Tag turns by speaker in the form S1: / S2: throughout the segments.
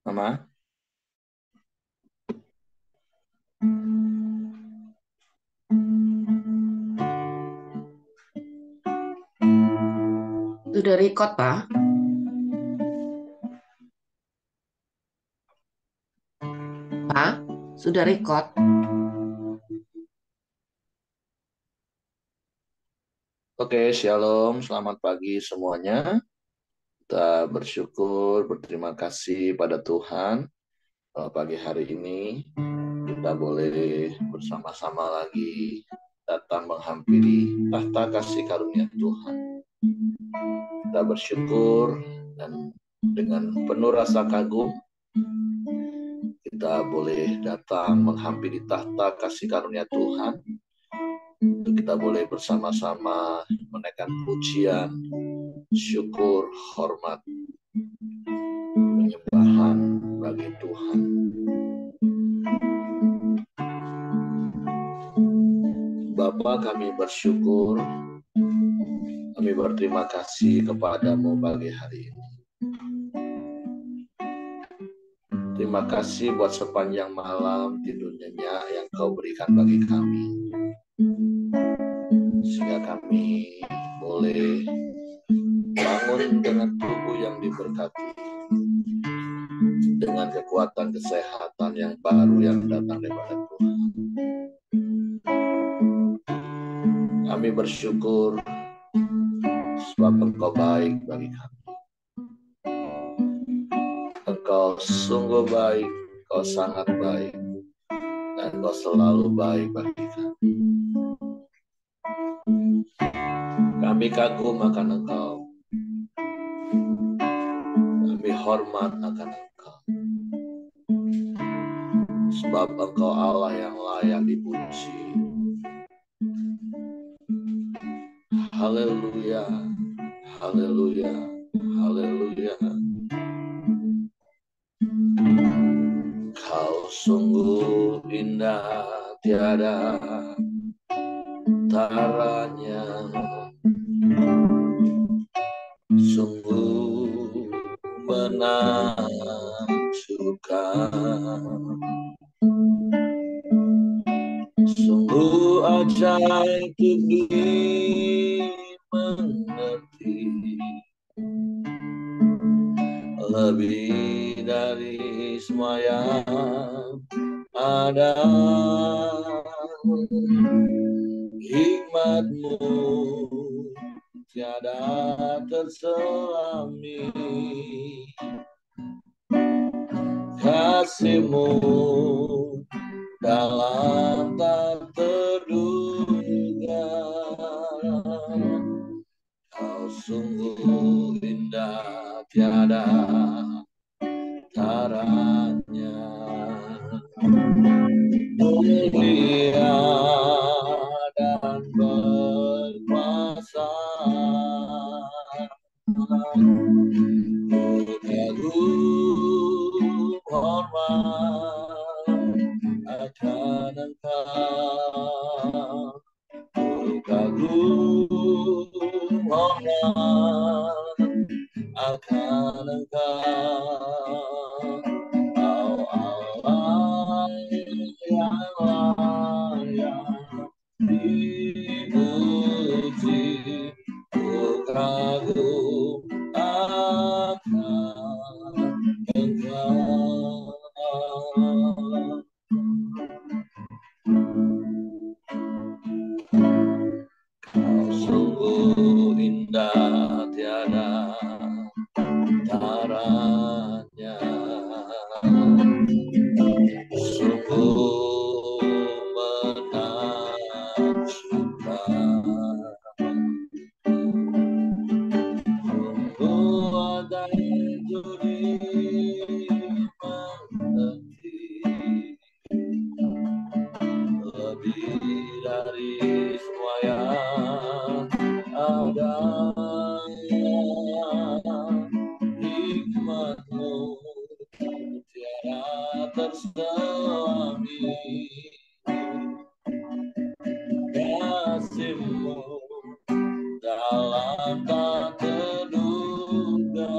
S1: Mama,
S2: Sudah record, Pak? Pak, sudah record.
S1: oke, shalom, selamat pagi semuanya. Kita bersyukur, berterima kasih pada Tuhan. Pagi hari ini kita boleh bersama-sama lagi datang menghampiri tahta kasih karunia Tuhan. Kita bersyukur dan dengan penuh rasa kagum kita boleh datang menghampiri tahta kasih karunia Tuhan. Untuk kita boleh bersama-sama menaikkan pujian, syukur, hormat, penyembahan bagi Tuhan. Bapa, kami bersyukur, kami berterima kasih kepadamu pagi hari ini. Terima kasih buat sepanjang malam tidur nyenyak yang kau berikan bagi kami. Sehingga kami boleh bangun dengan tubuh yang diberkati, dengan kekuatan kesehatan yang baru yang datang daripada Tuhan. Kami bersyukur sebab Engkau baik bagi kami. Engkau sungguh baik, Engkau sangat baik, dan Engkau selalu baik bagi kami. Kami kagum akan Engkau, kami hormat akan Engkau, sebab Engkau Allah yang layak dipuji. Haleluya, haleluya, haleluya. Kau sungguh indah, tiada taranya, sungguh menakjubkan, sungguh ajaib dimengerti, lebih dari semua yang ada. Hikmat-Mu tiada terselami, kasih-Mu dalam tak terduga. Kau sungguh indah, tiada taranya, mulia dan berkuasa. Kagum hormat akan Engkau, kagum hormat akan Engkau, Allah yang layak dipuji. Kagum akan Engkau. Kau sungguh indah, tiada taranya, sungguh menakjubkan, sungguh ajaib dimengerti, lebih dari semua yang ada. Hikmat-Mu tiada terselami, kasih-Mu dalam tak terduga.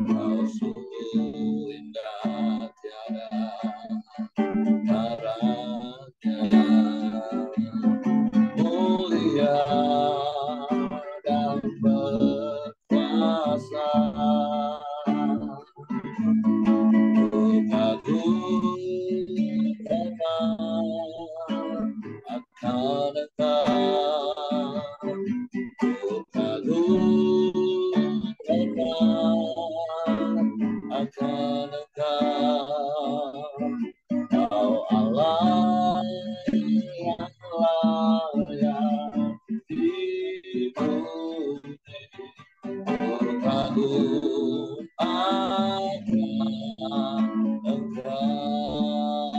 S1: Kau akan Engkau, Kau Allah yang layak dipuji. Kagum akan Engkau,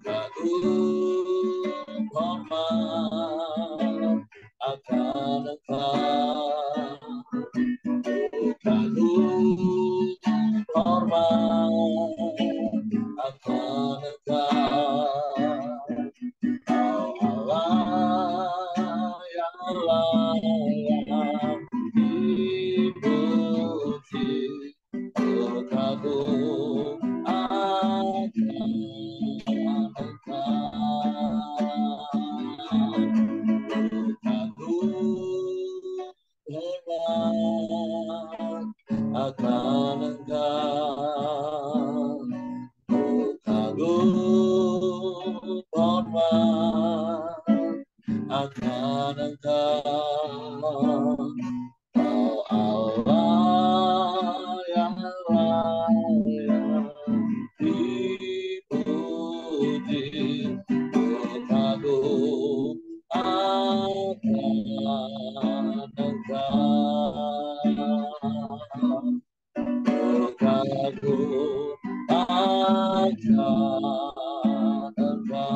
S1: kagum hormat akan Engkau, kagum hormat akan Engkau, Kau Allah yang layak dipuji. Kagum akan Engkau, kagum hormat akan Engkau, kagum hormat akan Engkau, Kau Allah yang layak dipuji. Kagum akan Engkau, kagum akan Engkau,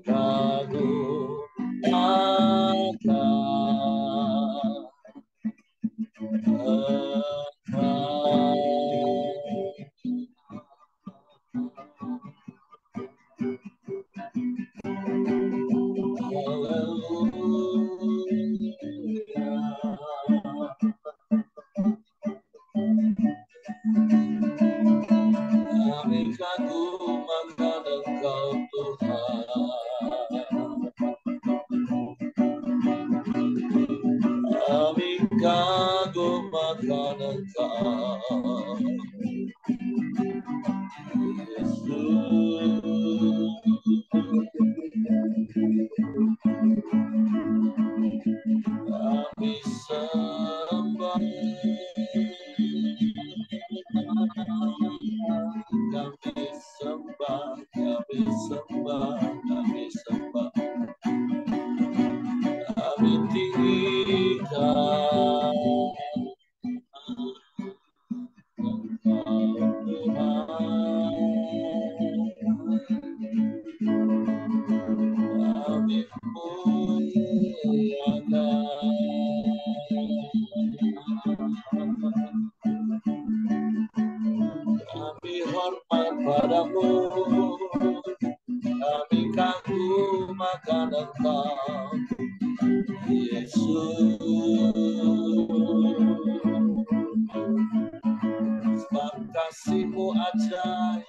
S1: kagum Kami kagum akan Engkau Tuhan, kami kagum akan Engkau Yesus. Kami sembah, kami sembah, kami sembah, kami sembah, kami tinggikan Engkau Tuhan, kami muliakan, kami hormat padamu, kami kagum akan Engkau Yesus. Sebab kasih-Mu ajaib,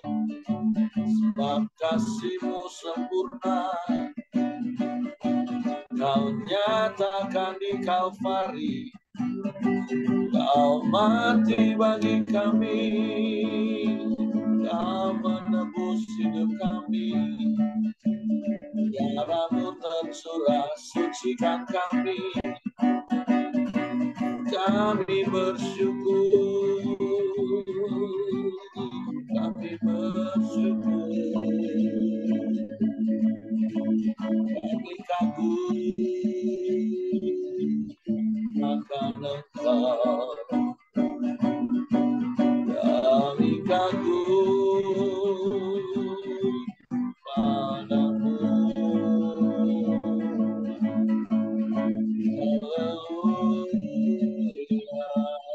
S1: sebab kasih-Mu sempurna, Kau nyatakan di Kalvari, Kau mati bagi kami, Kau menebus hidup kami, darah-Mu tercurah sucikan kami, kami bersyukur, kami bersyukur, kami kagum akan Engkau, kami kagum padamu.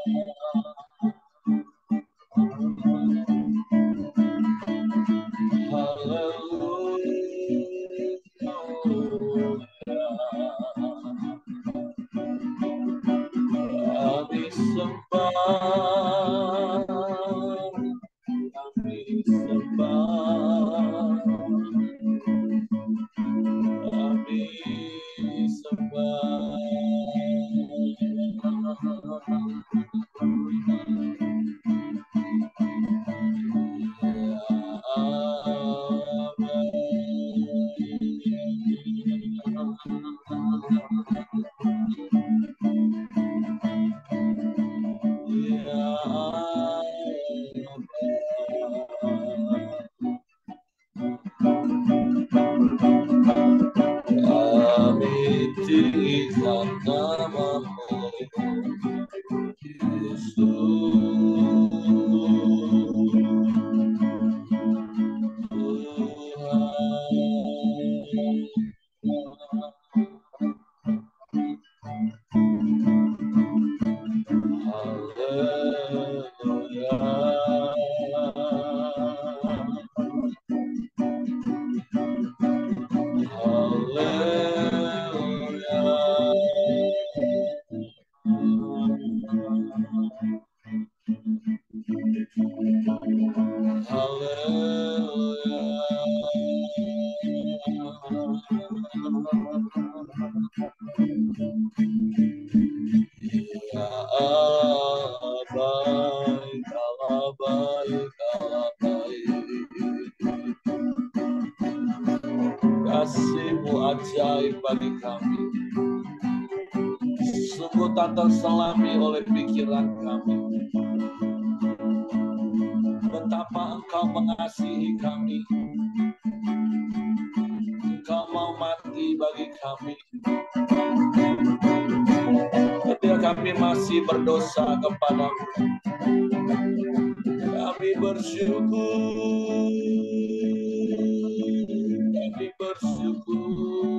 S1: Haleluya. Kasih-Mu ajaib bagi kami. Sungguh tak terselami oleh pikiran kami. Betapa Engkau mengasihi kami. Engkau mau mati bagi kami. Ketika kami masih berdosa kepadamu, kami bersyukur. Kami bersyukur.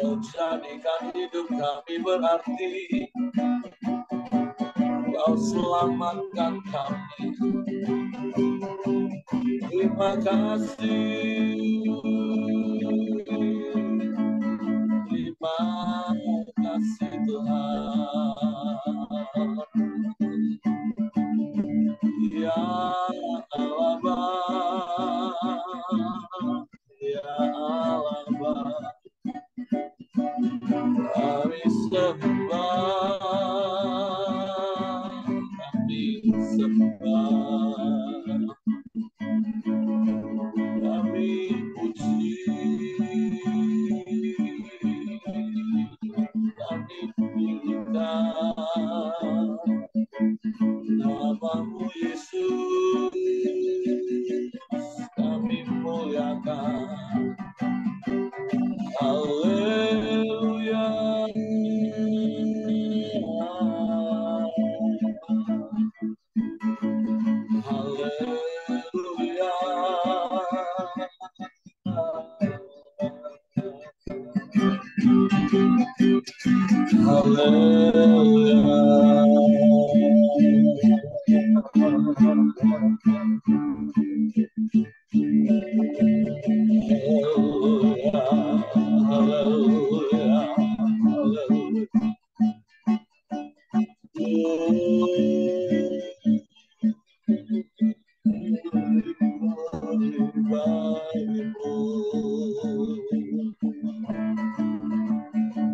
S1: Kau jadikan hidup kami berarti. Kau selamatkan kami. Terima kasih. Terima kasih Tuhan. Ya Allah Bapa, ya Allah Bapa, kami sembah, kami sembah, kami puji, kami pujikan nama-Mu Yesus, kami muliakan. Haleluya. Haleluya.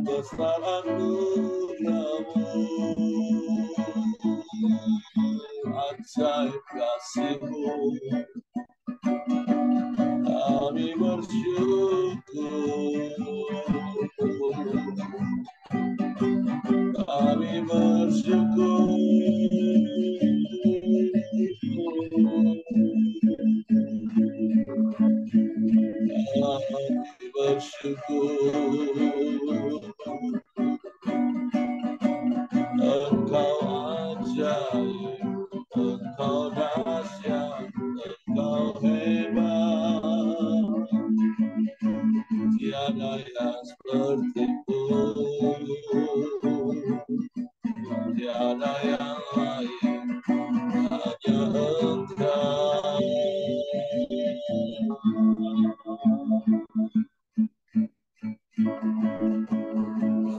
S1: Besar anugerah-Mu, ajaib kasih-Mu, kami bersyukur, kami bersyukur, kami bersyukur. Engkau ajaib, Engkau dahsyat, Engkau hebat, tiada yang seperti-Mu, tiada yang lain, hanya Engkau.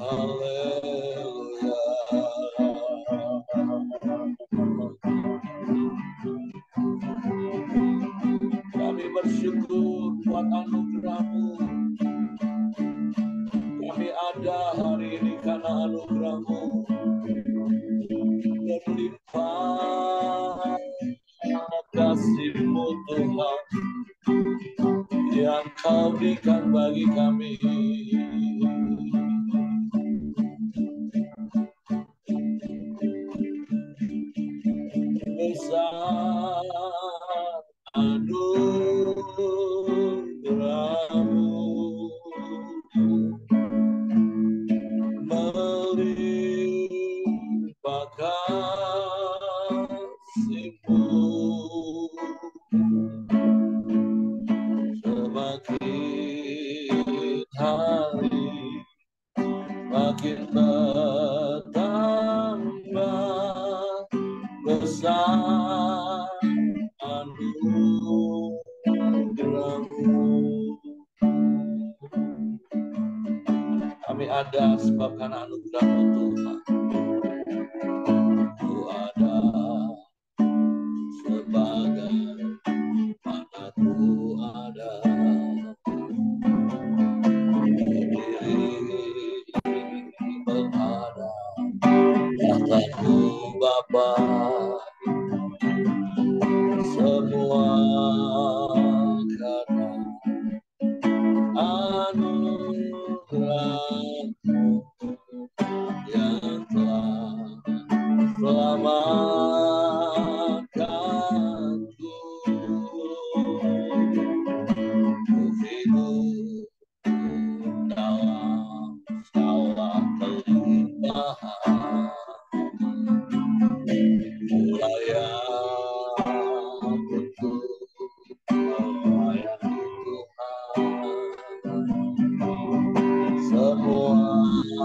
S1: Haleluya. Kami bersyukur buat anugerah-Mu. Kami ada hari ini karena anugerah-Mu. Berlimpah kasih-Mu Tuhan yang Kau berikan bagi kami. Besar anugerah-Mu, melimpah kasih-Mu, semakin hari makin bertambah besar anugerah-Mu. Kami ada sebab karena anugerah-Mu Tuhan. Ku ada sebagai mana ku ada. Berdiri menghadap tahta-Mu Bapa. Semua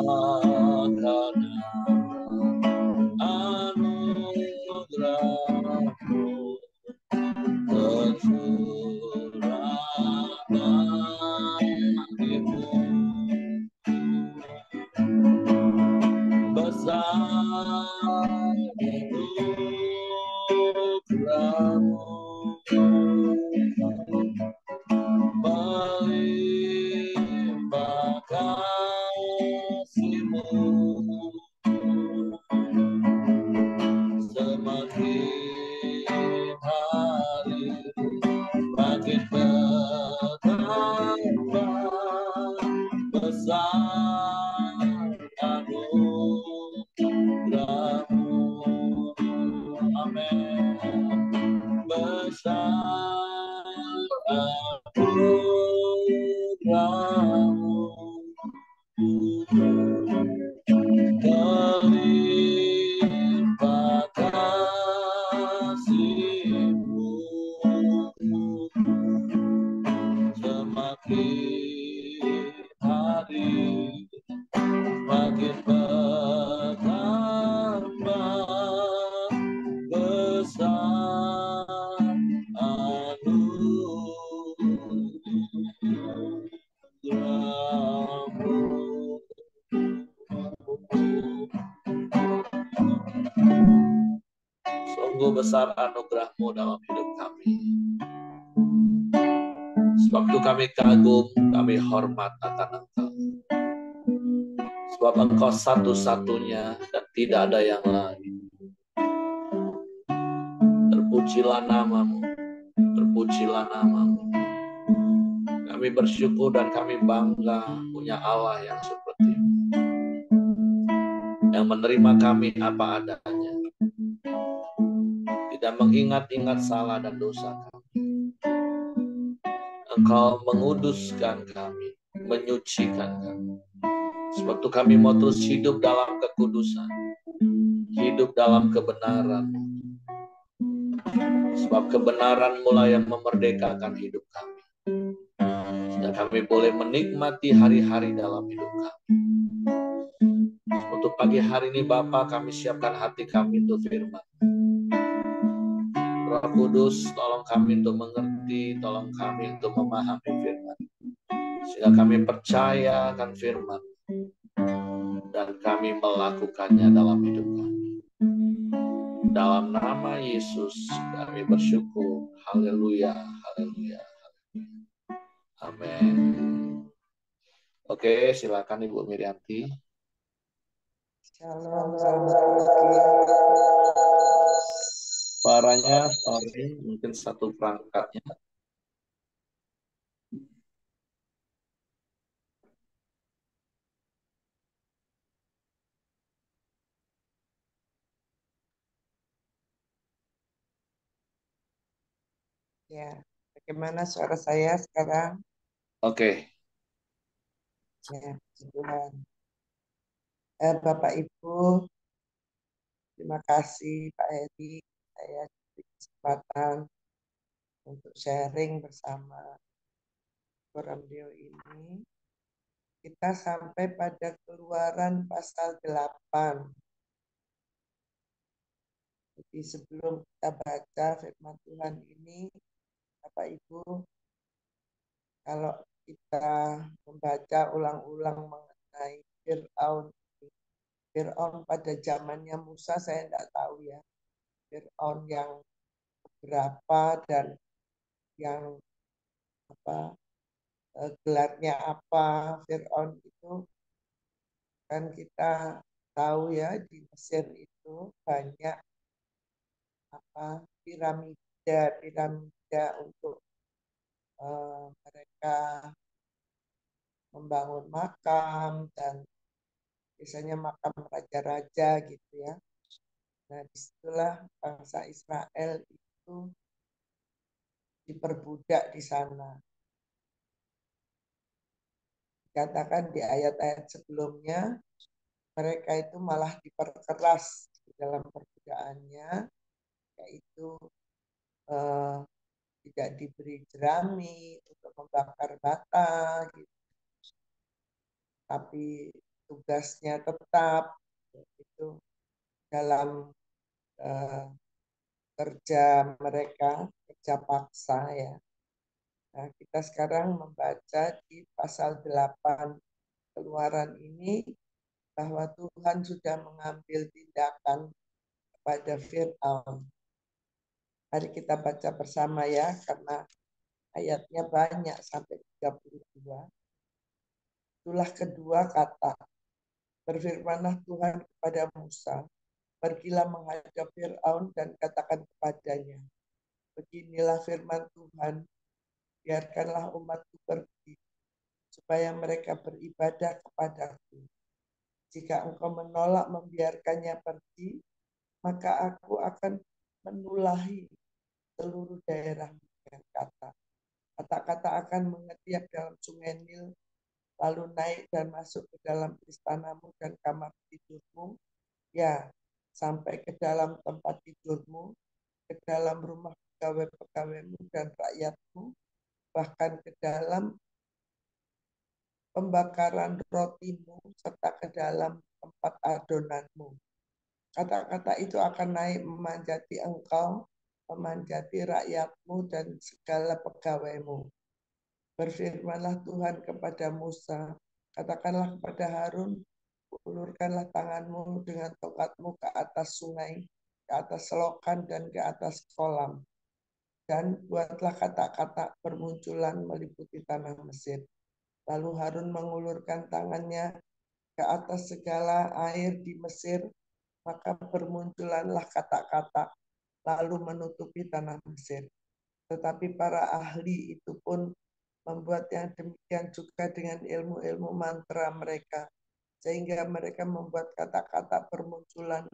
S1: anugerahmu tercurah bagimu. Besar anugerahmu, melimpah kasih-Mu, semakin hari makin bertambah besar anugerahmu. Amin. Besar anugerahmu, melimpah kasih-Mu, semakin hari makin bertambah besar anugerahmu. Sungguh besar anugerah-Mu dalam hidup kami. Sebab itu kami kagum, kami hormat akan Engkau. Sebab Engkau satu-satunya dan tidak ada yang lain. Terpujilah nama-Mu, terpujilah nama-Mu. Kami bersyukur dan kami bangga punya Allah yang seperti itu, yang menerima kami apa adanya, tidak mengingat-ingat salah dan dosa kami. Engkau menguduskan kami, menyucikan kami. Sebab itu kami mau terus hidup dalam kekudusan, hidup dalam kebenaran. Sebab kebenaran mulai yang memerdekakan hidup kami. Sehingga kami boleh menikmati hari-hari dalam hidup kami. Untuk pagi hari ini Bapa, kami siapkan hati kami untuk firman. Roh Kudus, tolong kami untuk mengerti, tolong kami untuk memahami firman. Sehingga kami percaya akan firman dan kami melakukannya dalam hidup kami. Dalam nama Yesus kami bersyukur. Haleluya, haleluya, haleluya. Amin. Oke, silakan Ibu Mirianti.
S3: Shalom, selamat pagi.
S1: Suaranya, sorry, mungkin satu perangkatnya.
S3: Ya, bagaimana suara saya sekarang?
S1: Oke.
S3: Ya, puji Tuhan. Bapak Ibu, terima kasih Pak Heri. Saya diberi kesempatan untuk sharing bersama Forum Dio ini. Kita sampai pada Keluaran pasal 8. Jadi sebelum kita baca firman Tuhan ini, Bapak Ibu, kalau kita membaca ulang-ulang mengenai Fir'aun pada zamannya Musa, saya tidak tahu ya, Fir'aun yang berapa dan yang apa gelarnya apa. Fir'aun itu kan kita tahu ya, di Mesir itu banyak piramida untuk mereka membangun makam, dan biasanya makam raja-raja gitu ya. Nah, disitulah bangsa Israel itu diperbudak di sana. Dikatakan di ayat-ayat sebelumnya, mereka itu malah diperkeras di dalam perbudakannya, yaitu tidak diberi jerami untuk membakar bata, gitu. Tapi tugasnya tetap itu dalam kerja mereka, kerja paksa ya. Nah, kita sekarang membaca di pasal 8 Keluaran ini bahwa Tuhan sudah mengambil tindakan kepada Fir'aun. Mari kita baca bersama ya, karena ayatnya banyak sampai 32. Itulah kedua kata. Berfirmanlah Tuhan kepada Musa, pergilah menghadap Fir'aun dan katakan kepadanya, beginilah firman Tuhan, biarkanlah umatku pergi, supaya mereka beribadah kepadaku. Jika engkau menolak membiarkannya pergi, maka aku akan menulahi seluruh daerah dengan kata-kata akan mengetiak dalam sungai Nil, lalu naik dan masuk ke dalam istanamu dan kamar tidurmu, ya, sampai ke dalam tempat tidurmu, ke dalam rumah pegawai-pegawaimu dan rakyatmu, bahkan ke dalam pembakaran rotimu, serta ke dalam tempat adonanmu. Kata-kata itu akan naik memanjati engkau, memanjati rakyatmu dan segala pegawaimu. Berfirmanlah Tuhan kepada Musa, katakanlah kepada Harun, ulurkanlah tanganmu dengan tongkatmu ke atas sungai, ke atas selokan dan ke atas kolam. Dan buatlah kata-kata bermunculan meliputi tanah Mesir. Lalu Harun mengulurkan tangannya ke atas segala air di Mesir, maka bermunculanlah kata-kata, lalu menutupi tanah Mesir. Tetapi para ahli itu pun membuat yang demikian juga dengan ilmu-ilmu mantra mereka, sehingga mereka membuat kata-kata bermunculan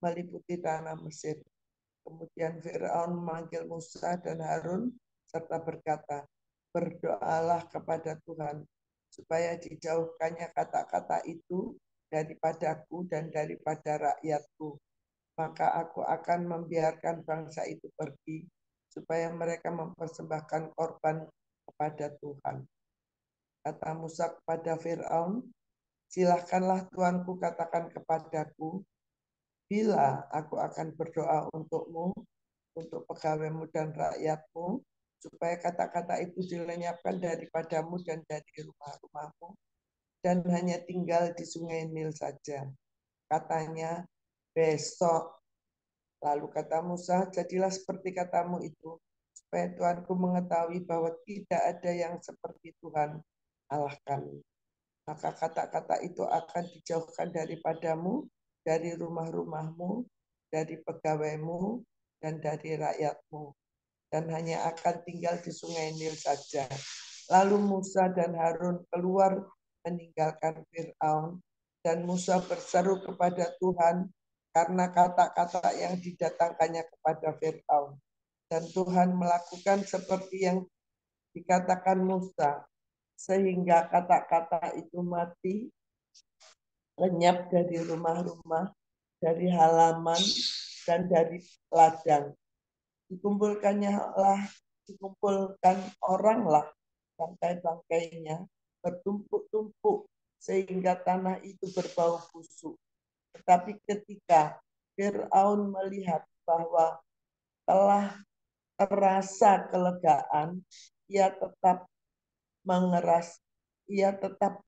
S3: meliputi tanah Mesir. Kemudian Fir'aun memanggil Musa dan Harun serta berkata, berdoalah kepada Tuhan supaya dijauhkannya kata-kata itu daripadaku dan daripada rakyatku. Maka aku akan membiarkan bangsa itu pergi supaya mereka mempersembahkan korban kepada Tuhan. Kata Musa kepada Fir'aun, silahkanlah Tuanku katakan kepadaku, bila aku akan berdoa untukmu, untuk pegawaimu dan rakyatmu, supaya kata-kata itu dilenyapkan daripadamu dan dari rumah-rumahmu, dan hanya tinggal di sungai Nil saja. Katanya, besok. Lalu kata Musa, jadilah seperti katamu itu, supaya Tuanku mengetahui bahwa tidak ada yang seperti Tuhan Allah kami. Maka kata-kata itu akan dijauhkan daripadamu, dari rumah-rumahmu, dari pegawaimu, dan dari rakyatmu, dan hanya akan tinggal di sungai Nil saja. Lalu Musa dan Harun keluar meninggalkan Fir'aun, dan Musa berseru kepada Tuhan karena kata-kata yang didatangkannya kepada Fir'aun. Dan Tuhan melakukan seperti yang dikatakan Musa, sehingga kata-kata itu mati, lenyap dari rumah-rumah, dari halaman, dan dari ladang. Dikumpulkan oranglah bangkai-bangkainya bertumpuk-tumpuk sehingga tanah itu berbau busuk. Tetapi ketika Fir'aun melihat bahwa telah terasa kelegaan, ia tetap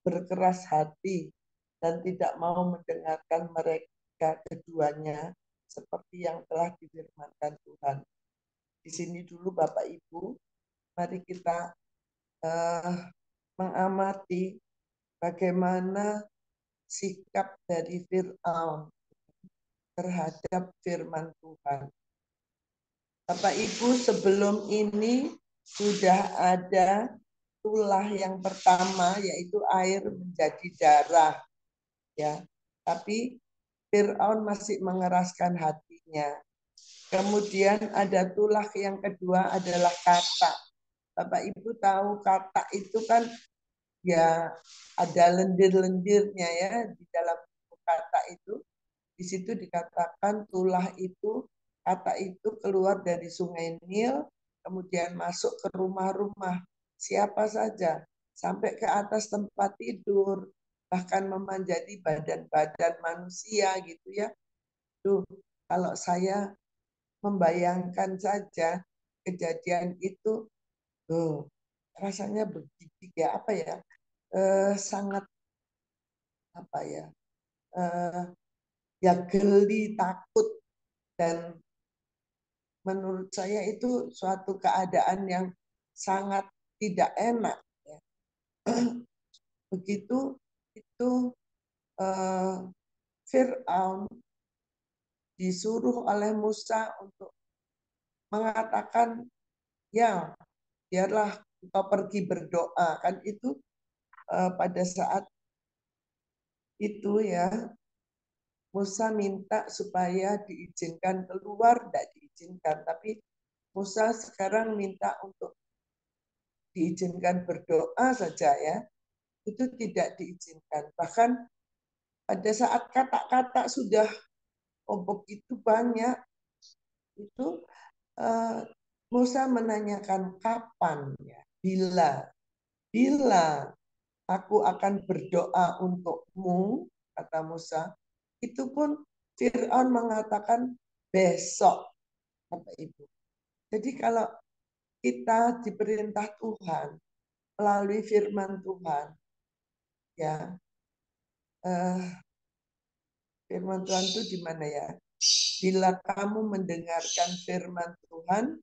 S3: berkeras hati dan tidak mau mendengarkan mereka keduanya seperti yang telah difirmankan Tuhan. Di sini dulu Bapak Ibu, mari kita mengamati bagaimana sikap dari Fir'aun terhadap firman Tuhan. Bapak Ibu, sebelum ini sudah ada tulah yang pertama, yaitu air menjadi darah. Ya, tapi Fir'aun masih mengeraskan hatinya. Kemudian ada tulah yang kedua adalah kata. Bapak Ibu tahu kata itu kan ya ada lendir-lendirnya ya di dalam kata itu. Di situ dikatakan tulah itu, kata itu keluar dari sungai Nil, kemudian masuk ke rumah-rumah siapa saja, sampai ke atas tempat tidur, bahkan memanjati badan-badan manusia gitu ya. Tuh, kalau saya membayangkan saja kejadian itu, rasanya begitu ya, apa ya, sangat apa ya, ya geli, takut, dan menurut saya itu suatu keadaan yang sangat tidak enak. Ya. Begitu itu Fir'aun disuruh oleh Musa untuk mengatakan, ya biarlah engkau pergi berdoa. Kan itu pada saat itu ya Musa minta supaya diizinkan keluar, tidak diizinkan. Tapi Musa sekarang minta untuk diizinkan berdoa saja ya, itu tidak diizinkan. Bahkan pada saat kata-kata sudah begitu banyak, itu Musa menanyakan kapan ya, bila aku akan berdoa untukmu, kata Musa, itu pun Fir'aun mengatakan besok, Bapak Ibu. Jadi kalau kita diperintah Tuhan melalui firman Tuhan, ya firman Tuhan itu di mana ya? Bila kamu mendengarkan firman Tuhan,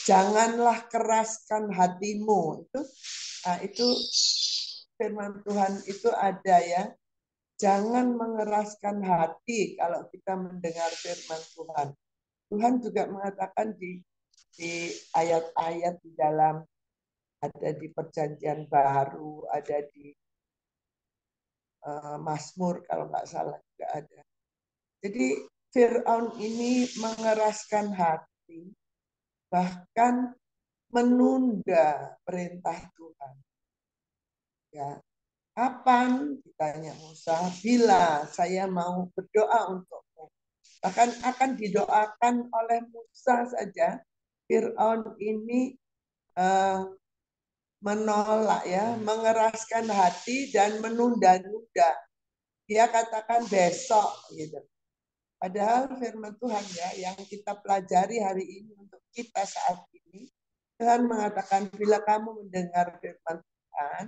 S3: janganlah keraskan hatimu. Itu firman Tuhan itu ada ya. Jangan mengeraskan hati kalau kita mendengar firman Tuhan. Tuhan juga mengatakan di ayat-ayat di dalam, ada di Perjanjian Baru, ada di Mazmur kalau nggak salah juga ada. Jadi Fir'aun ini mengeraskan hati, bahkan menunda perintah Tuhan. Ya, kapan? Ditanya Musa, bila saya mau berdoa untukmu. Bahkan akan didoakan oleh Musa saja. Fir'aun ini menolak ya, mengeraskan hati dan menunda-nunda. Dia katakan besok gitu. Padahal firman Tuhan ya yang kita pelajari hari ini untuk kita saat ini, Tuhan mengatakan bila kamu mendengar firman Tuhan,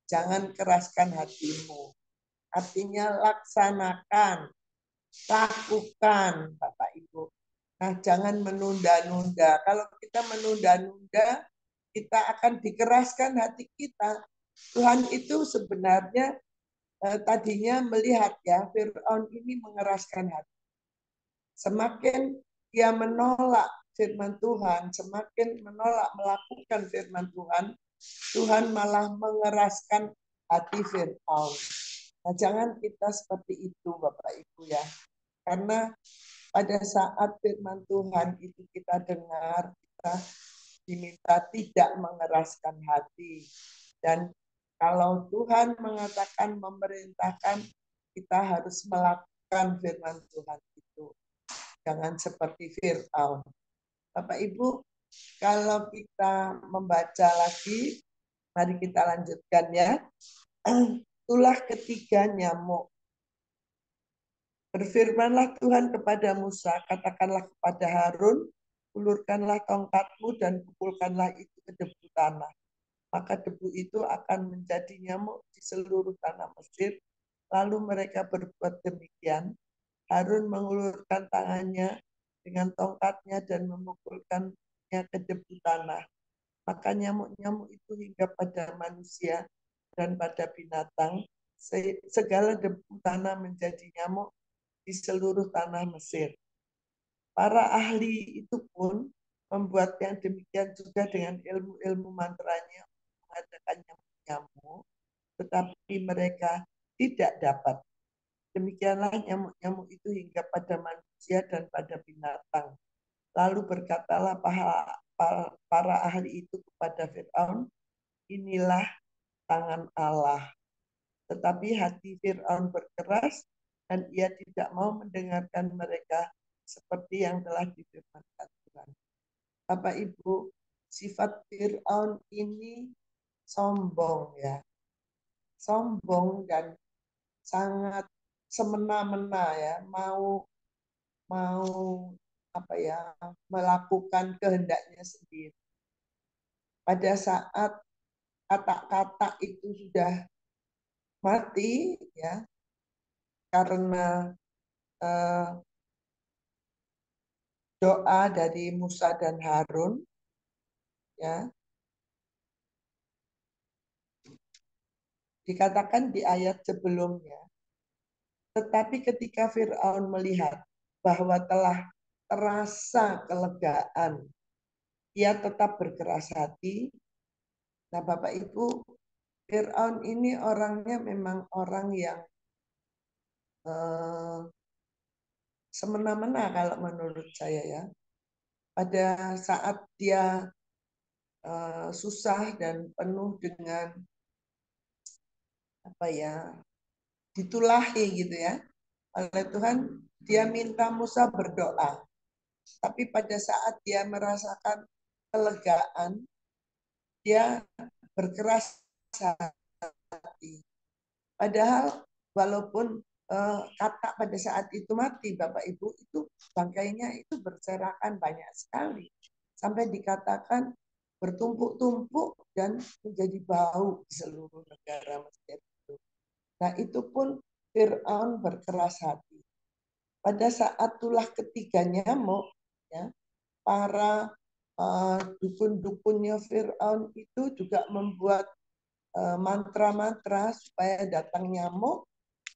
S3: jangan keraskan hatimu. Artinya laksanakan, lakukan Bapak Ibu. Nah, jangan menunda-nunda. Kalau kita menunda-nunda, kita akan dikeraskan hati kita. Tuhan itu sebenarnya tadinya melihat ya, Fir'aun ini mengeraskan hati. Semakin dia menolak firman Tuhan, semakin menolak melakukan firman Tuhan, Tuhan malah mengeraskan hati Fir'aun. Nah, jangan kita seperti itu Bapak Ibu ya. Karena pada saat firman Tuhan itu kita dengar, kita diminta tidak mengeraskan hati. Dan kalau Tuhan mengatakan, memerintahkan, kita harus melakukan firman Tuhan itu. Jangan seperti Fir'aun. Bapak Ibu, kalau kita membaca lagi, mari kita lanjutkan ya. Itulah ketiga nyamuk. Berfirmanlah Tuhan kepada Musa, katakanlah kepada Harun, ulurkanlah tongkatmu dan pukulkanlah itu ke debu tanah. Maka debu itu akan menjadi nyamuk di seluruh tanah Mesir. Lalu mereka berbuat demikian. Harun mengulurkan tangannya dengan tongkatnya dan memukulkannya ke debu tanah. Maka nyamuk-nyamuk itu hingga pada manusia dan pada binatang. Segala debu tanah menjadi nyamuk di seluruh tanah Mesir. Para ahli itu pun membuat yang demikian juga dengan ilmu-ilmu mantranya mengadakan nyamuk-nyamuk, tetapi mereka tidak dapat. Demikianlah nyamuk-nyamuk itu hingga pada manusia dan pada binatang. Lalu berkatalah para ahli itu kepada Fir'aun, inilah tangan Allah. Tetapi hati Fir'aun berkeras dan ia tidak mau mendengarkan mereka seperti yang telah difirmankan Tuhan. Bapak Ibu, sifat Fir'aun ini sombong ya. sombong dan sangat semena-mena ya, mau melakukan kehendaknya sendiri. Pada saat kata-kata itu sudah mati ya, karena doa dari Musa dan Harun ya, dikatakan di ayat sebelumnya, tetapi ketika Fir'aun melihat bahwa telah terasa kelegaan, ia tetap berkeras hati. Nah, Bapak Ibu, Fir'aun ini orangnya memang orang yang semena-mena kalau menurut saya ya. Pada saat dia susah dan penuh dengan ditulahi gitu ya oleh Tuhan, dia minta Musa berdoa. Tapi pada saat dia merasakan kelegaan, dia berkeras hati. Padahal walaupun kata pada saat itu mati, Bapak Ibu, itu bangkainya itu berserakan banyak sekali. Sampai dikatakan bertumpuk-tumpuk dan menjadi bau di seluruh negara Mesir itu. Nah, itu pun Fir'aun berkeras hati. Pada saat tulah ketiga nyamuk, ya, para dukun-dukunnya Fir'aun itu juga membuat mantra-mantra supaya datang nyamuk,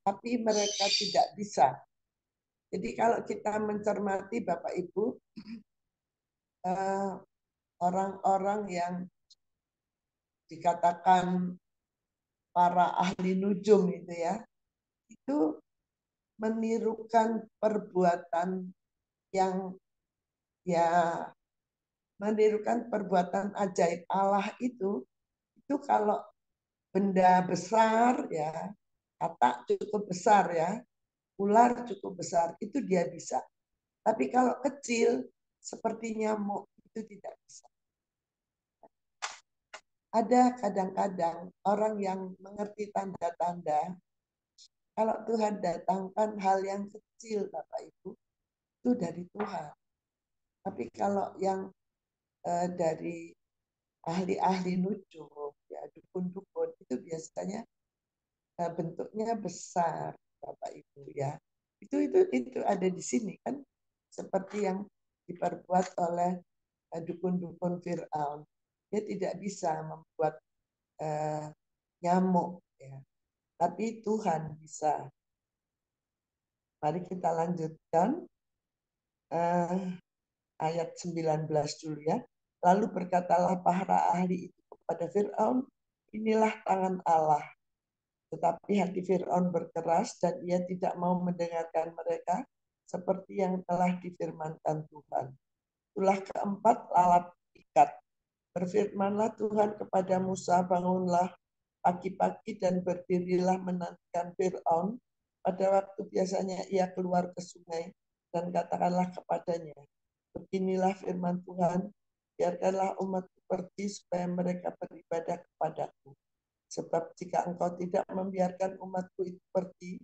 S3: tapi mereka tidak bisa. Jadi kalau kita mencermati Bapak Ibu, orang-orang yang dikatakan para ahli nujum itu ya, itu menirukan perbuatan yang ya menirukan perbuatan ajaib Allah itu kalau benda besar ya, kata cukup besar ya, ular cukup besar, itu dia bisa. Tapi kalau kecil seperti nyamuk itu tidak bisa. Ada kadang-kadang orang yang mengerti tanda-tanda, kalau Tuhan datangkan hal yang kecil Bapak Ibu, itu dari Tuhan. Tapi kalau yang dari ahli-ahli nujum, ya dukun-dukun, itu biasanya bentuknya besar Bapak Ibu ya. Itu ada di sini kan, seperti yang diperbuat oleh dukun-dukun Fir'aun. Dia tidak bisa membuat nyamuk ya. Tapi Tuhan bisa. Mari kita lanjutkan ayat 19 dulu ya. Lalu berkatalah para ahli itu kepada Fir'aun, inilah tangan Allah. Tetapi hati Fir'aun berkeras dan ia tidak mau mendengarkan mereka seperti yang telah difirmankan Tuhan. Tulah keempat, lalat ikat. Berfirmanlah Tuhan kepada Musa, bangunlah pagi-pagi dan berdirilah menantikan Fir'aun. Pada waktu biasanya ia keluar ke sungai dan katakanlah kepadanya, beginilah firman Tuhan, biarkanlah umatku pergi supaya mereka beribadah kepadaku. Sebab jika engkau tidak membiarkan umatku itu pergi,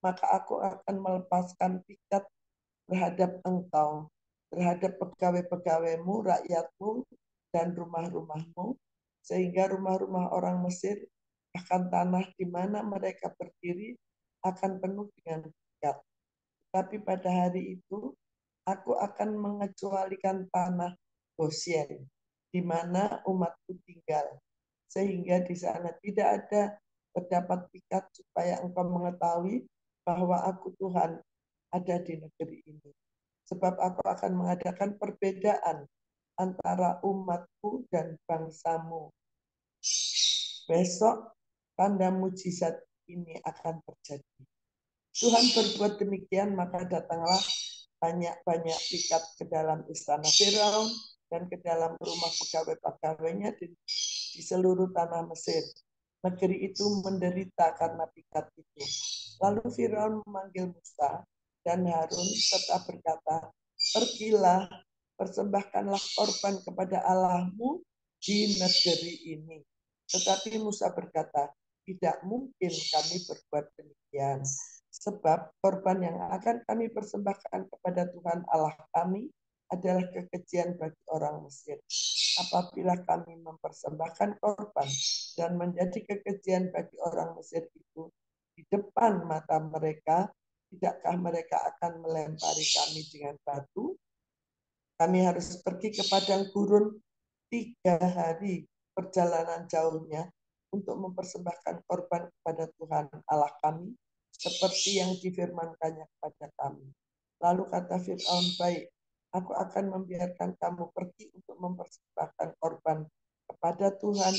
S3: maka aku akan melepaskan pikat terhadap engkau, terhadap pegawai-pegawaimu, rakyatmu, dan rumah-rumahmu, sehingga rumah-rumah orang Mesir akan tanah di mana mereka berdiri akan penuh dengan pikat. Tapi pada hari itu, aku akan mengecualikan tanah Gosyen, di mana umatku tinggal, sehingga di sana tidak ada terdapat pikat, supaya engkau mengetahui bahwa aku Tuhan ada di negeri ini. Sebab aku akan mengadakan perbedaan antara umatku dan bangsamu. Besok tanda mujizat ini akan terjadi. Tuhan berbuat demikian, maka datanglah banyak-banyak pikat ke dalam istana Firaun dan ke dalam rumah pegawai-pegawainya di seluruh tanah Mesir. Negeri itu menderita karena pikat itu. Lalu Firaun memanggil Musa dan Harun serta berkata, pergilah, persembahkanlah korban kepada Allahmu di negeri ini. Tetapi Musa berkata, tidak mungkin kami berbuat demikian. Sebab korban yang akan kami persembahkan kepada Tuhan Allah kami adalah kekejian bagi orang Mesir. Apabila kami mempersembahkan korban dan menjadi kekejian bagi orang Mesir itu di depan mata mereka, tidakkah mereka akan melempari kami dengan batu? Kami harus pergi ke padang gurun 3 hari perjalanan jauhnya untuk mempersembahkan korban kepada Tuhan Allah kami, seperti yang difirmankannya kepada kami. Lalu kata Fir'aun, baik, aku akan membiarkan kamu pergi untuk mempersembahkan korban kepada Tuhan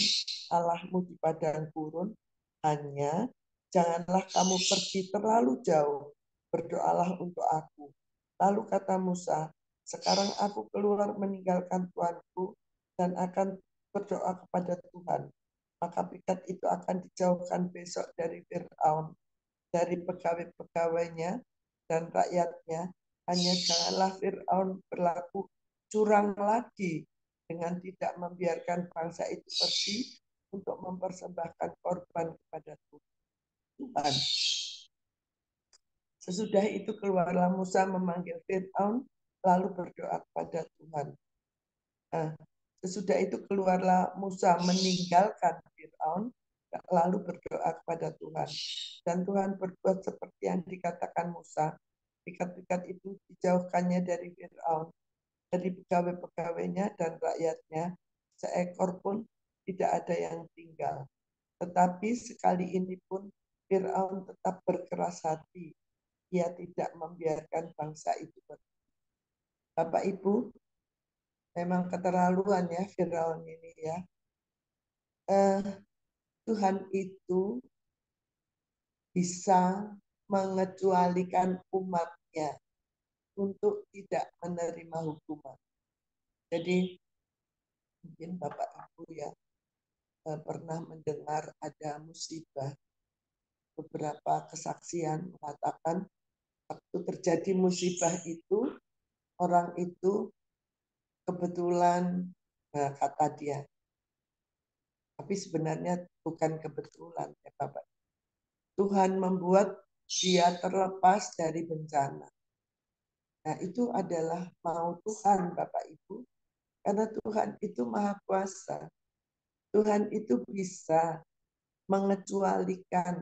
S3: Allahmu di padang gurun, hanya janganlah kamu pergi terlalu jauh, berdoalah untuk aku. Lalu kata Musa, sekarang aku keluar meninggalkan Tuanku dan akan berdoa kepada Tuhan. Maka pikat itu akan dijauhkan besok dari Fir'aun, dari pegawai-pegawainya dan rakyatnya. Hanya janganlah Fir'aun berlaku curang lagi dengan tidak membiarkan bangsa itu pergi untuk mempersembahkan korban kepada Tuhan. Sesudah itu keluarlah Musa memanggil Fir'aun, lalu berdoa kepada Tuhan. Nah, sesudah itu keluarlah Musa meninggalkan Fir'aun, lalu berdoa kepada Tuhan. Dan Tuhan berbuat seperti yang dikatakan Musa. Pikat-pikat itu dijauhkannya dari Fir'aun, dari pegawai-pegawainya dan rakyatnya. Seekor pun tidak ada yang tinggal. Tetapi sekali ini pun Fir'aun tetap berkeras hati. Ia tidak membiarkan bangsa itu pergi. Bapak Ibu, memang keterlaluan ya Firaun ini ya. Tuhan itu bisa mengecualikan umatnya untuk tidak menerima hukuman. Jadi mungkin Bapak Ibu ya pernah mendengar ada musibah. Beberapa kesaksian mengatakan waktu terjadi musibah itu orang itu kebetulan kata dia, tapi sebenarnya bukan kebetulan ya Bapak. Tuhan membuat dia terlepas dari bencana. Nah, itu adalah mau Tuhan Bapak Ibu, karena Tuhan itu Maha Kuasa. Tuhan itu bisa mengecualikan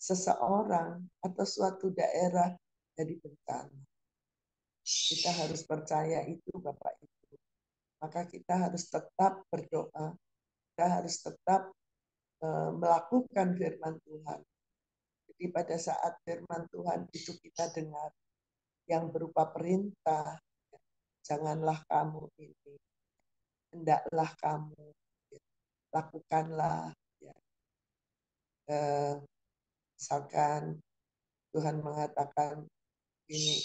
S3: seseorang atau suatu daerah dari bencana. Kita harus percaya itu Bapak Ibu. Maka kita harus tetap berdoa. Kita harus tetap melakukan firman Tuhan. Jadi pada saat firman Tuhan itu kita dengar yang berupa perintah, janganlah kamu ini, hendaklah kamu, lakukanlah. Ya. Misalkan Tuhan mengatakan ini,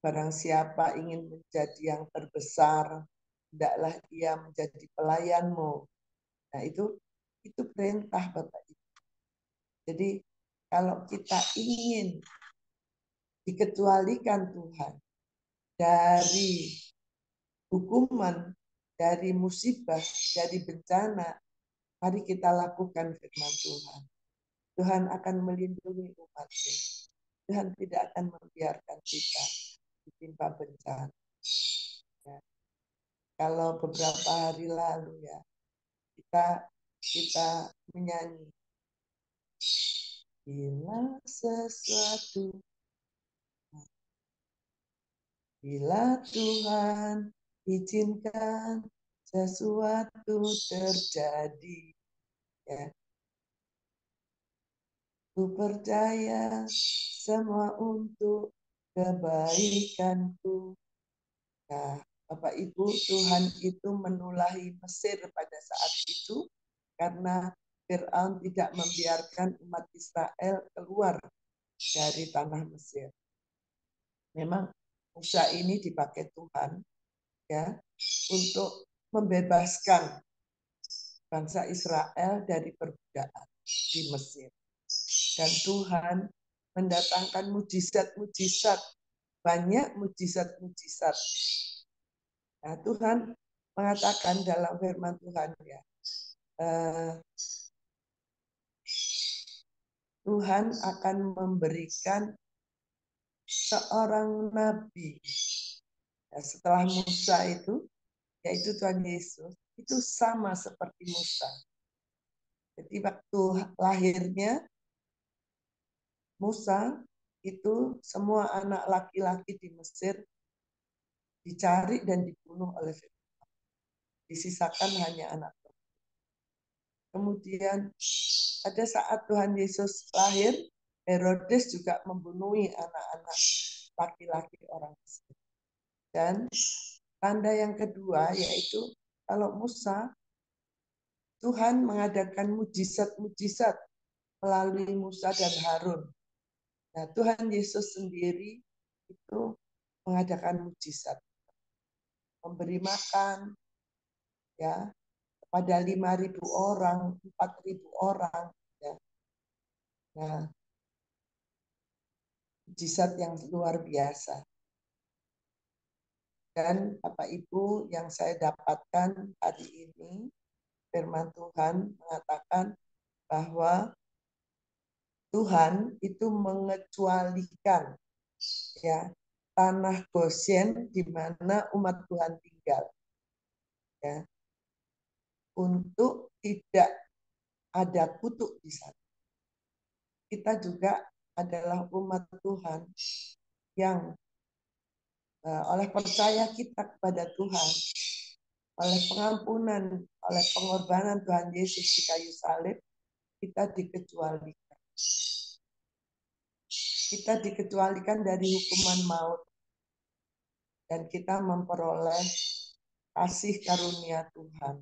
S3: barang siapa ingin menjadi yang terbesar, hendaklah ia menjadi pelayanmu. Nah itu perintah Bapak Ibu. Jadi kalau kita ingin dikecualikan Tuhan dari hukuman, dari musibah, dari bencana, mari kita lakukan firman Tuhan. Tuhan akan melindungi umatnya. Tuhan tidak akan membiarkan kita ditimpa bencana. Ya. Kalau beberapa hari lalu ya, kita menyanyi. Bila Tuhan izinkan sesuatu terjadi, ya, ku percaya semua untuk kebaikanku. Nah, Bapak Ibu, Tuhan itu menulahi Mesir pada saat itu karena Fir'aun tidak membiarkan umat Israel keluar dari tanah Mesir. Memang Musa ini dipakai Tuhan ya untuk membebaskan bangsa Israel dari perbudakan di Mesir. Dan Tuhan mendatangkan mujizat-mujizat, banyak mujizat-mujizat. Nah, Tuhan mengatakan dalam firman Tuhan ya, Tuhan akan memberikan seorang nabi. Ya, setelah Musa itu, yaitu Tuhan Yesus, itu sama seperti Musa. Jadi waktu lahirnya Musa, itu semua anak laki-laki di Mesir dicari dan dibunuh oleh Firaun. Disisakan hanya anak perempuan. Kemudian pada saat Tuhan Yesus lahir, Herodes juga membunuhi anak-anak laki-laki orang Mesir. Dan tanda yang kedua yaitu kalau Musa, Tuhan mengadakan mujizat-mujizat melalui Musa dan Harun. Nah, Tuhan Yesus sendiri itu mengadakan mujizat, memberi makan ya kepada 5.000 orang, 4.000 orang. Ya. Nah, mujizat yang luar biasa. Dan Bapak Ibu yang saya dapatkan hari ini, firman Tuhan mengatakan bahwa Tuhan itu mengecualikan ya tanah Goshen di mana umat Tuhan tinggal ya untuk tidak ada kutuk di sana. Kita juga adalah umat Tuhan yang oleh percaya kita kepada Tuhan, oleh pengampunan, oleh pengorbanan Tuhan Yesus di kayu salib, kita dikecualikan. Kita dikecualikan dari hukuman maut dan kita memperoleh kasih karunia Tuhan.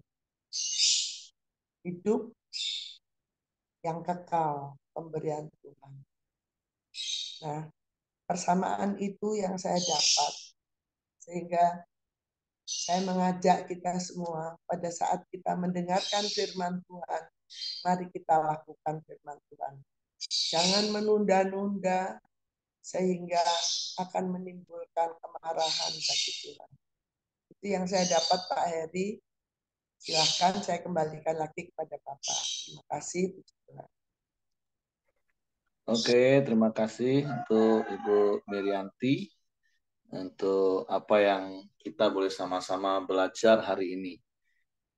S3: Hidup yang kekal, pemberian Tuhan. Nah, persamaan itu yang saya dapat. Sehingga saya mengajak kita semua pada saat kita mendengarkan firman Tuhan, mari kita lakukan firman Tuhan. Jangan menunda-nunda sehingga akan menimbulkan kemarahan bagi Tuhan. Itu yang saya dapat Pak Heri. Silahkan saya kembalikan lagi kepada Bapak. Terima kasih.
S1: Oke, terima kasih untuk Ibu Mirianti untuk apa yang kita boleh sama-sama belajar hari ini.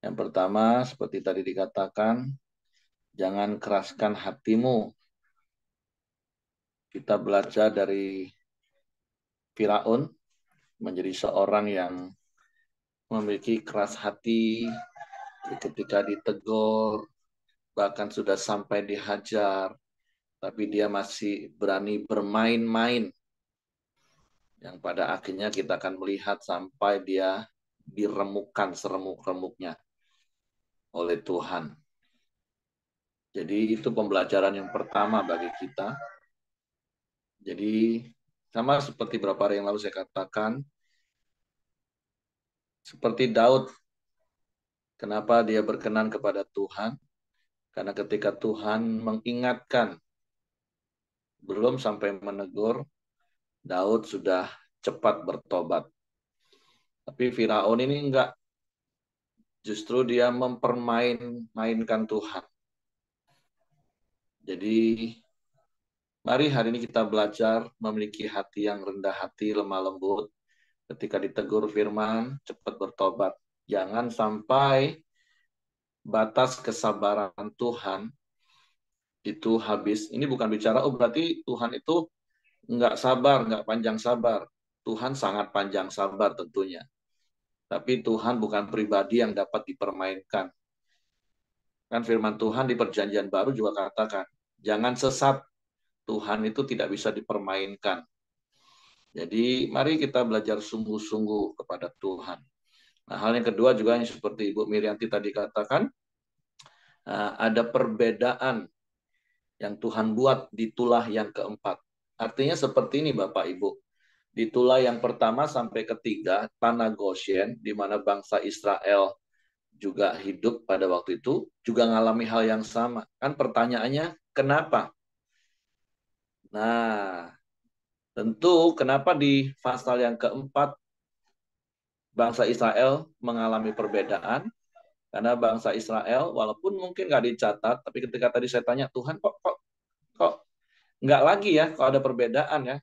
S1: Yang pertama, seperti tadi dikatakan, jangan keraskan hatimu. Kita belajar dari Firaun menjadi seorang yang memiliki keras hati ketika ditegur, bahkan sudah sampai dihajar, tapi dia masih berani bermain-main. Yang pada akhirnya kita akan melihat sampai dia diremukkan seremuk-remuknya oleh Tuhan. Jadi itu pembelajaran yang pertama bagi kita. Jadi sama seperti beberapa hari yang lalu saya katakan, seperti Daud, kenapa dia berkenan kepada Tuhan? Karena ketika Tuhan mengingatkan, belum sampai menegur, Daud sudah cepat bertobat. Tapi Firaun ini enggak, justru dia mempermainkan Tuhan. Jadi mari hari ini kita belajar memiliki hati yang rendah hati, lemah lembut. Ketika ditegur firman, cepat bertobat. Jangan sampai batas kesabaran Tuhan itu habis. Ini bukan bicara, oh berarti Tuhan itu nggak sabar, nggak panjang sabar. Tuhan sangat panjang sabar tentunya. Tapi Tuhan bukan pribadi yang dapat dipermainkan. Kan firman Tuhan di perjanjian baru juga katakan, jangan sesat. Tuhan itu tidak bisa dipermainkan. Jadi mari kita belajar sungguh-sungguh kepada Tuhan. Nah, hal yang kedua juga yang seperti Ibu Mirianti tadi katakan, ada perbedaan yang Tuhan buat di tulah yang keempat. Artinya seperti ini Bapak Ibu. Di tulah yang pertama sampai ketiga, tanah Goshen, di mana bangsa Israel juga hidup pada waktu itu, juga mengalami hal yang sama. Kan pertanyaannya, kenapa? Nah, tentu kenapa di pasal yang keempat bangsa Israel mengalami perbedaan? Karena bangsa Israel, walaupun mungkin nggak dicatat, tapi ketika tadi saya tanya, Tuhan kok Nggak lagi ya kalau ada perbedaan ya.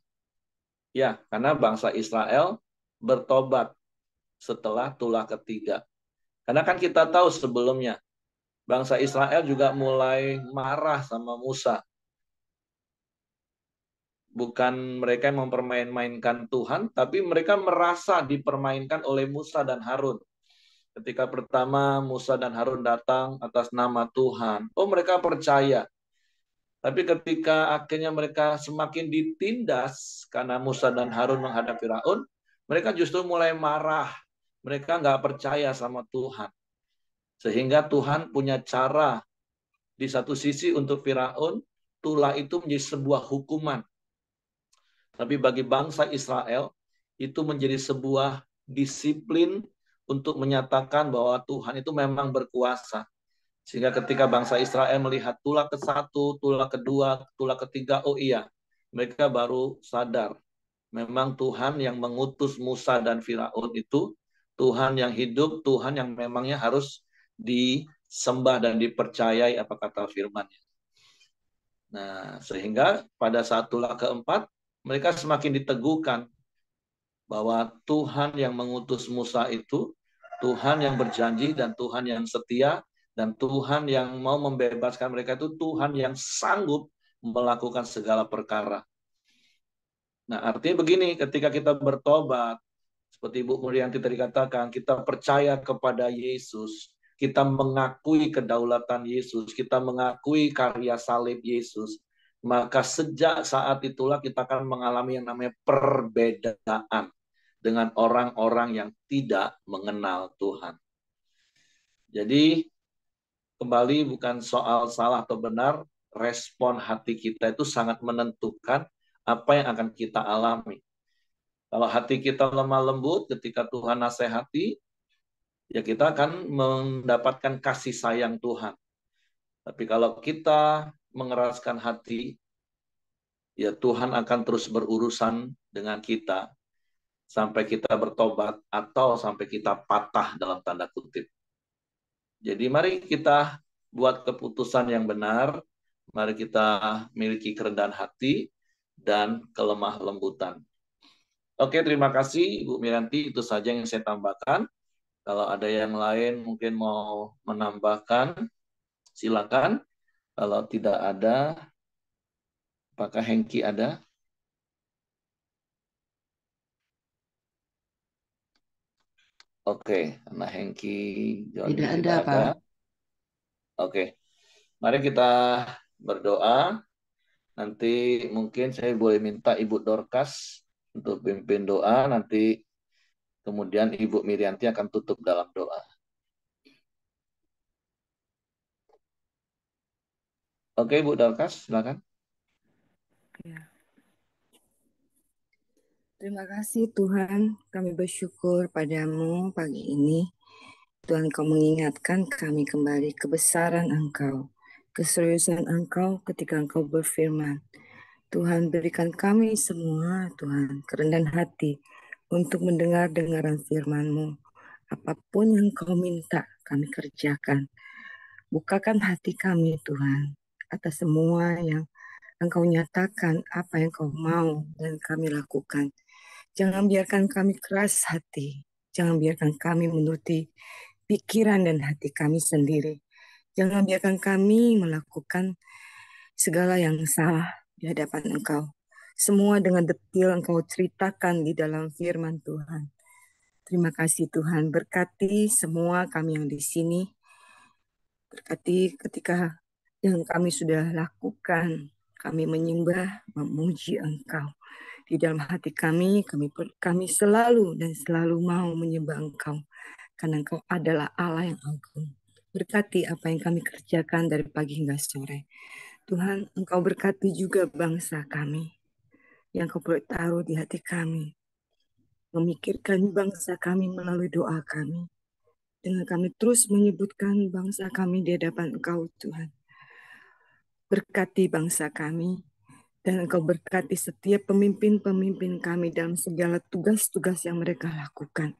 S1: Ya, karena bangsa Israel bertobat setelah tulah ketiga. Karena kan kita tahu sebelumnya, bangsa Israel juga mulai marah sama Musa. Bukan mereka yang mempermain-mainkan Tuhan, tapi mereka merasa dipermainkan oleh Musa dan Harun. Ketika pertama Musa dan Harun datang atas nama Tuhan, oh mereka percaya. Tapi ketika akhirnya mereka semakin ditindas karena Musa dan Harun menghadapi Firaun, mereka justru mulai marah. Mereka nggak percaya sama Tuhan. Sehingga Tuhan punya cara di satu sisi untuk Firaun, tulah itu menjadi sebuah hukuman. Tapi bagi bangsa Israel, itu menjadi sebuah disiplin untuk menyatakan bahwa Tuhan itu memang berkuasa. Sehingga ketika bangsa Israel melihat tulah ke-1, tulah kedua, tulah ketiga, oh iya, mereka baru sadar. Memang Tuhan yang mengutus Musa dan Firaun itu, Tuhan yang hidup, Tuhan yang memangnya harus disembah dan dipercayai apa kata firman. Nah, sehingga pada saat tulah keempat, mereka semakin diteguhkan bahwa Tuhan yang mengutus Musa itu Tuhan yang berjanji dan Tuhan yang setia dan Tuhan yang mau membebaskan mereka itu Tuhan yang sanggup melakukan segala perkara. Nah, artinya begini, ketika kita bertobat, seperti Ibu Murianti tadi katakan, kita percaya kepada Yesus, kita mengakui kedaulatan Yesus, kita mengakui karya salib Yesus, maka sejak saat itulah kita akan mengalami yang namanya perbedaan dengan orang-orang yang tidak mengenal Tuhan. Jadi kembali bukan soal salah atau benar, respon hati kita itu sangat menentukan apa yang akan kita alami. Kalau hati kita lemah lembut ketika Tuhan nasihati, ya kita akan mendapatkan kasih sayang Tuhan. Tapi kalau kita mengeraskan hati, ya Tuhan akan terus berurusan dengan kita sampai kita bertobat atau sampai kita patah dalam tanda kutip. Jadi mari kita buat keputusan yang benar, mari kita miliki kerendahan hati dan kelemah lembutan. Oke, terima kasih Ibu Miranti, itu saja yang saya tambahkan. Kalau ada yang lain mungkin mau menambahkan, silakan. Kalau tidak ada, apakah Hengki ada? Oke, karena Hengki Johnny
S2: Tidak ada,
S1: tidak ada.
S2: Pak.
S1: Oke, mari kita berdoa. Nanti mungkin saya boleh minta Ibu Dorcas untuk pimpin doa. Nanti kemudian Ibu Mirianti akan tutup dalam doa. Oke, Ibu Dorcas, silakan.
S4: Ya. Terima kasih Tuhan, kami bersyukur padamu pagi ini. Tuhan, Kau mengingatkan kami kembali kebesaran Engkau, keseriusan Engkau ketika Engkau berfirman. Tuhan, berikan kami semua, Tuhan, kerendahan hati untuk mendengar dengaran firman-Mu. Apapun yang Kau minta, kami kerjakan. Bukakan hati kami, Tuhan, atas semua yang Engkau nyatakan, apa yang Kau mau dan kami lakukan. Jangan biarkan kami keras hati. Jangan biarkan kami menuruti pikiran dan hati kami sendiri. Jangan biarkan kami melakukan segala yang salah di hadapan Engkau. Semua dengan detil Engkau ceritakan di dalam firman Tuhan. Terima kasih Tuhan. Berkati semua kami yang di sini. Berkati ketika yang kami sudah lakukan. Kami menyembah, memuji Engkau. Di dalam hati kami selalu dan selalu mau menyembah Engkau. Karena Engkau adalah Allah yang agung. Berkati apa yang kami kerjakan dari pagi hingga sore. Tuhan, Engkau berkati juga bangsa kami. Yang Kau boleh taruh di hati kami. Memikirkan bangsa kami melalui doa kami. Dengan kami terus menyebutkan bangsa kami di hadapan Engkau, Tuhan. Berkati bangsa kami. Dan Engkau berkati setiap pemimpin-pemimpin kami dalam segala tugas-tugas yang mereka lakukan.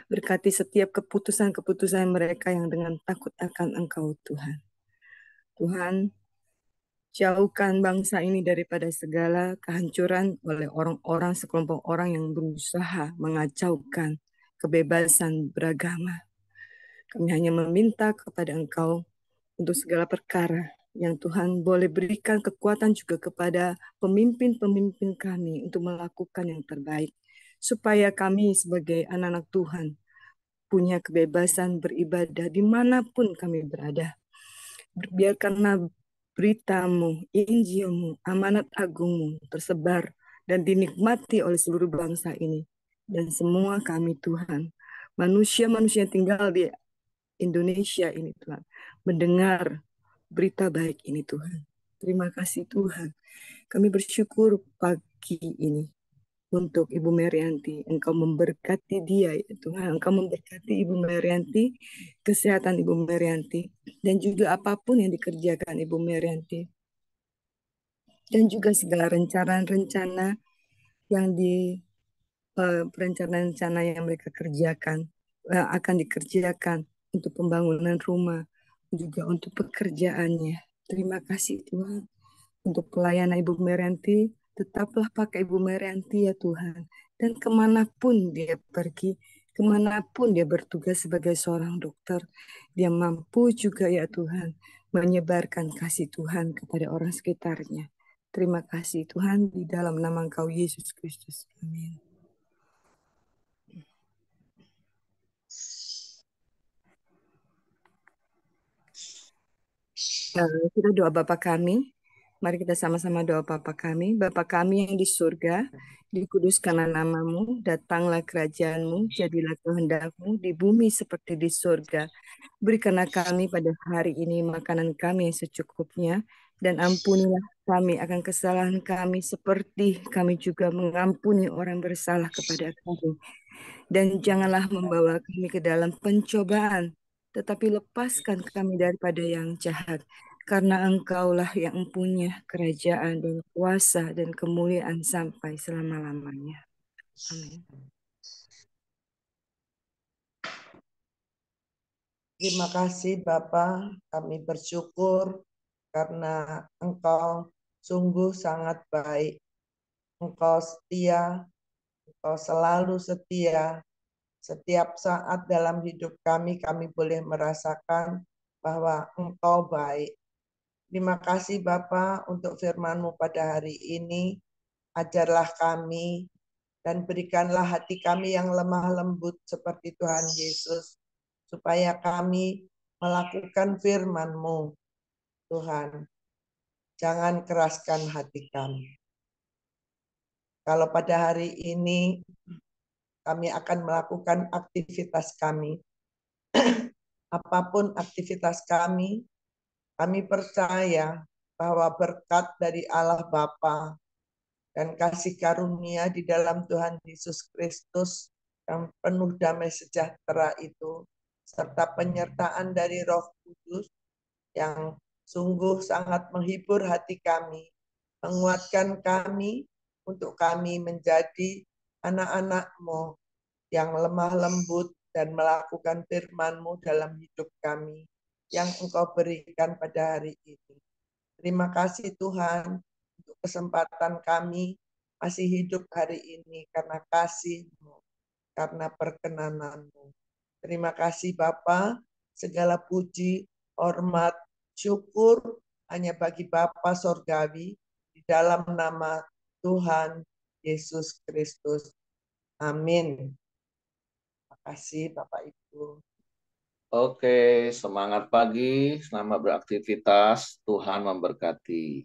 S4: Berkati setiap keputusan-keputusan mereka yang dengan takut akan Engkau, Tuhan. Tuhan, Jauhkan bangsa ini daripada segala kehancuran oleh orang-orang sekelompok orang yang berusaha mengacaukan kebebasan beragama. Kami hanya meminta kepada Engkau untuk segala perkara yang Tuhan boleh berikan kekuatan juga kepada pemimpin-pemimpin kami untuk melakukan yang terbaik. Supaya kami sebagai anak-anak Tuhan punya kebebasan beribadah dimanapun kami berada. Biarkanlah beritamu, Injilmu, amanat agungmu tersebar dan dinikmati oleh seluruh bangsa ini. Dan semua kami Tuhan, manusia-manusia yang tinggal di Indonesia ini Tuhan, mendengar berita baik ini Tuhan. Terima kasih Tuhan. Kami bersyukur pagi ini untuk Ibu Merianti. Engkau memberkati dia ya Tuhan. Engkau memberkati Ibu Merianti, kesehatan Ibu Merianti, dan juga apapun yang dikerjakan Ibu Merianti. Dan juga segala rencana-rencana yang rencana-rencana yang mereka kerjakan akan dikerjakan untuk pembangunan rumah, juga untuk pekerjaannya. Terima kasih Tuhan untuk pelayanan Ibu Merianti. Tetaplah pakai Ibu Merianti ya Tuhan. Dan kemanapun dia pergi, kemanapun dia bertugas sebagai seorang dokter, dia mampu juga ya Tuhan menyebarkan kasih Tuhan kepada orang sekitarnya. Terima kasih Tuhan di dalam nama Engkau Yesus Kristus. Amin. Kita doa Bapa kami. Mari kita sama-sama doa Bapa kami. Bapa kami yang di surga, dikuduskanlah namamu, datanglah kerajaanmu, jadilah kehendakmu di bumi seperti di surga. Berikanlah kami pada hari ini makanan kami yang secukupnya, dan ampunilah kami akan kesalahan kami seperti kami juga mengampuni orang bersalah kepada kami. Dan janganlah membawa kami ke dalam pencobaan, tetapi lepaskan kami daripada yang jahat. Karena Engkaulah yang mempunyai kerajaan dan kuasa dan kemuliaan sampai selama-lamanya. Amin.
S3: Terima kasih Bapa, kami bersyukur karena Engkau sungguh sangat baik. Engkau setia, Engkau selalu setia. Setiap saat dalam hidup kami boleh merasakan bahwa Engkau baik. Terima kasih Bapa untuk firman-Mu pada hari ini. Ajarlah kami dan berikanlah hati kami yang lemah lembut seperti Tuhan Yesus, supaya kami melakukan firman-Mu, Tuhan. Jangan keraskan hati kami. Kalau pada hari ini kami akan melakukan aktivitas kami, apapun aktivitas kami percaya bahwa berkat dari Allah Bapa dan kasih karunia di dalam Tuhan Yesus Kristus yang penuh damai sejahtera itu, serta penyertaan dari Roh Kudus yang sungguh sangat menghibur hati kami, menguatkan kami untuk kami menjadi anak-anak-Mu yang lemah lembut dan melakukan firman-Mu dalam hidup kami yang Engkau berikan pada hari ini. Terima kasih Tuhan untuk kesempatan kami masih hidup hari ini karena kasih-Mu, karena perkenanan-Mu. Terima kasih Bapa, segala puji, hormat, syukur hanya bagi Bapa Sorgawi di dalam nama Tuhan Yesus Kristus. Amin. Terima kasih Bapak Ibu.
S1: Oke, semangat pagi, selamat beraktivitas, Tuhan memberkati.